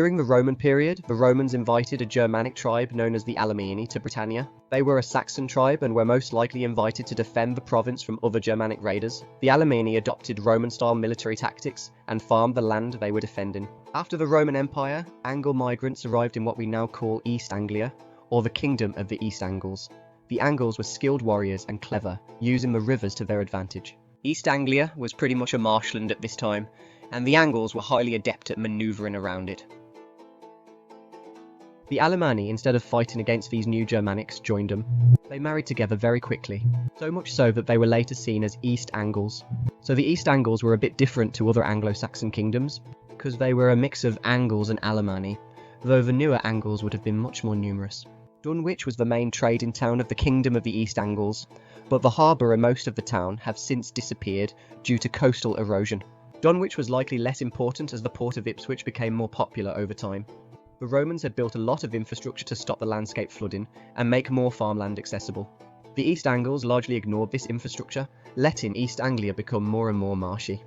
During the Roman period, the Romans invited a Germanic tribe known as the Alemanni to Britannia. They were a Saxon tribe and were most likely invited to defend the province from other Germanic raiders. The Alemanni adopted Roman-style military tactics and farmed the land they were defending. After the Roman Empire, Angle migrants arrived in what we now call East Anglia, or the Kingdom of the East Angles. The Angles were skilled warriors and clever, using the rivers to their advantage. East Anglia was pretty much a marshland at this time, and the Angles were highly adept at manoeuvring around it. The Alemanni, instead of fighting against these new Germanics, joined them. They married together very quickly, so much so that they were later seen as East Angles. So the East Angles were a bit different to other Anglo-Saxon kingdoms, because they were a mix of Angles and Alemanni, though the newer Angles would have been much more numerous. Dunwich was the main trading town of the Kingdom of the East Angles, but the harbour and most of the town have since disappeared due to coastal erosion. Dunwich was likely less important as the port of Ipswich became more popular over time. The Romans had built a lot of infrastructure to stop the landscape flooding and make more farmland accessible. The East Angles largely ignored this infrastructure, letting East Anglia become more and more marshy.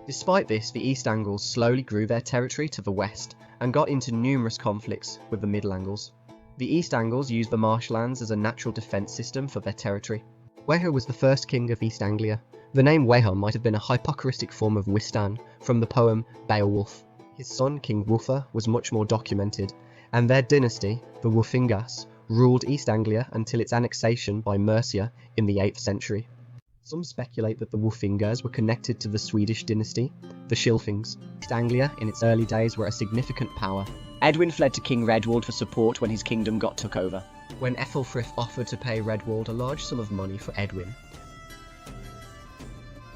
Despite this, the East Angles slowly grew their territory to the west and got into numerous conflicts with the Middle Angles. The East Angles used the marshlands as a natural defence system for their territory. Weha was the first king of East Anglia. The name Weha might have been a hypocristic form of Wistan from the poem Beowulf. His son, King Wulfa, was much more documented, and their dynasty, the Wulfingas, ruled East Anglia until its annexation by Mercia in the 8th century. Some speculate that the Wulfingas were connected to the Swedish dynasty, the Scilfings. East Anglia in its early days were a significant power. Edwin fled to King Redwald for support when his kingdom got took over. When Ethelfrith offered to pay Redwald a large sum of money for Edwin,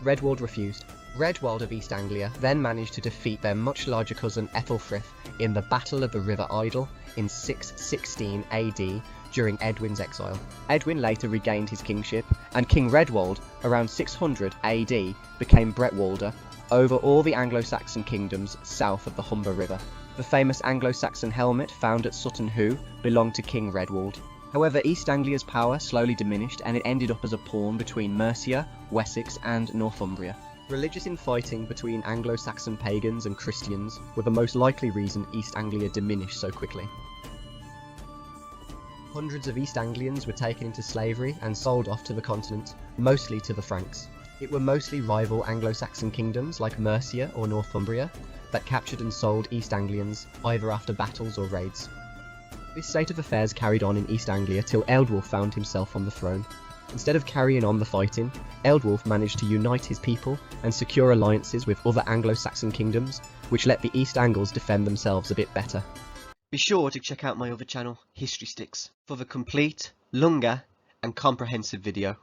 Redwald refused. Redwald of East Anglia then managed to defeat their much larger cousin Ethelfrith in the Battle of the River Idle in 616 AD during Edwin's exile. Edwin later regained his kingship, and King Redwald, around 600 AD, became Bretwalder over all the Anglo-Saxon kingdoms south of the Humber River. The famous Anglo-Saxon helmet found at Sutton Hoo belonged to King Redwald. However, East Anglia's power slowly diminished and it ended up as a pawn between Mercia, Wessex and Northumbria. Religious infighting between Anglo-Saxon pagans and Christians were the most likely reason East Anglia diminished so quickly. Hundreds of East Anglians were taken into slavery and sold off to the continent, mostly to the Franks. It were mostly rival Anglo-Saxon kingdoms like Mercia or Northumbria that captured and sold East Anglians, either after battles or raids. This state of affairs carried on in East Anglia till Ealdwulf found himself on the throne. Instead of carrying on the fighting, Ealdwulf managed to unite his people and secure alliances with other Anglo-Saxon kingdoms, which let the East Angles defend themselves a bit better. Be sure to check out my other channel, History Sticks, for the complete, longer and comprehensive video.